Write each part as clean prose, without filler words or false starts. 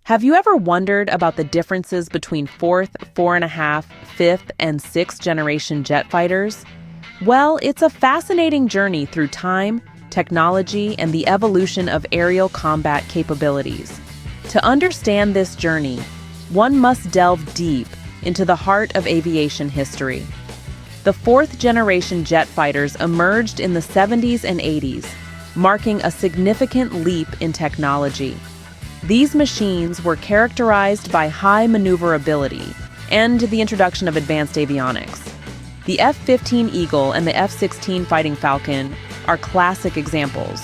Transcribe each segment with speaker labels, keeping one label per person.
Speaker 1: Have you ever wondered about the differences between fourth, 4.5, fifth, and sixth generation jet fighters? Well, it's a fascinating journey through time, technology, and the evolution of aerial combat capabilities. To understand this journey, one must delve deep into the heart of aviation history. The fourth generation jet fighters emerged in the 70s and 80s, marking a significant leap in technology. These machines were characterized by high maneuverability and the introduction of advanced avionics. The F-15 Eagle and the F-16 Fighting Falcon are classic examples,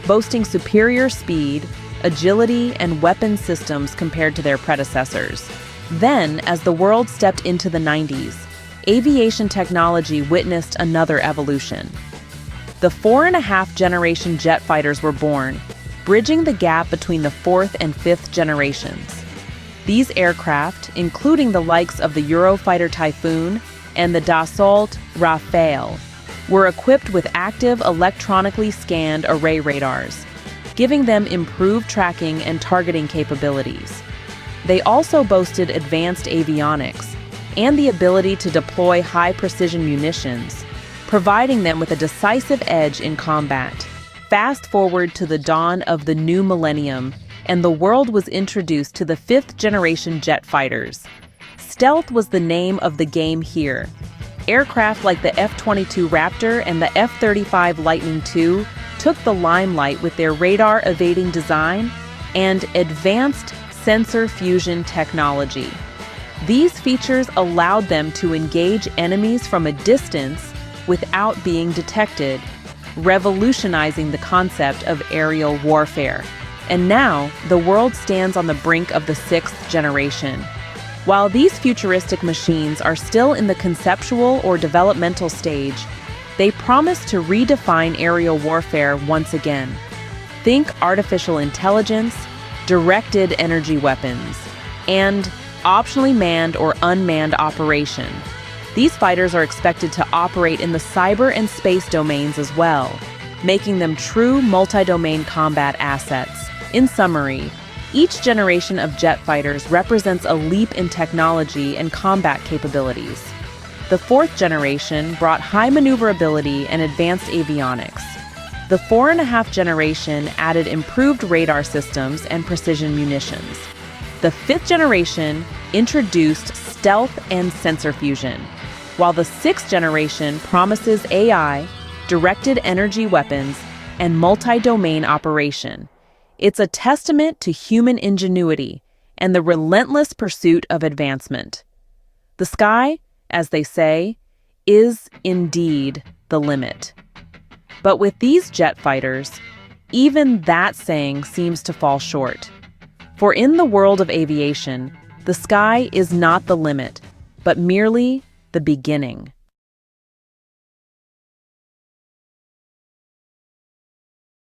Speaker 1: boasting superior speed, agility, and weapon systems compared to their predecessors. Then, as the world stepped into the 90s, aviation technology witnessed another evolution. The 4.5 generation jet fighters were born, bridging the gap between the fourth and fifth generations. These aircraft, including the likes of the Eurofighter Typhoon and the Dassault Rafale, were equipped with active electronically scanned array radars, giving them improved tracking and targeting capabilities. They also boasted advanced avionics and the ability to deploy high-precision munitions, providing them with a decisive edge in combat. Fast forward to the dawn of the new millennium, and the world was introduced to the fifth-generation jet fighters. Stealth was the name of the game here. Aircraft like the F-22 Raptor and the F-35 Lightning II took the limelight with their radar-evading design and advanced sensor fusion technology. These features allowed them to engage enemies from a distance without being detected, revolutionizing the concept of aerial warfare. And now, the world stands on the brink of the sixth generation. While these futuristic machines are still in the conceptual or developmental stage, they promise to redefine aerial warfare once again. Think artificial intelligence, directed energy weapons, and optionally manned or unmanned operation. These fighters are expected to operate in the cyber and space domains as well, making them true multi-domain combat assets. In summary, each generation of jet fighters represents a leap in technology and combat capabilities. The fourth generation brought high maneuverability and advanced avionics. The 4.5 generation added improved radar systems and precision munitions. The fifth generation introduced stealth and sensor fusion, while the sixth generation promises AI, directed energy weapons, and multi-domain operation. It's a testament to human ingenuity and the relentless pursuit of advancement. The sky, as they say, is indeed the limit. But with these jet fighters, even that saying seems to fall short. For in the world of aviation, the sky is not the limit, but merely the beginning.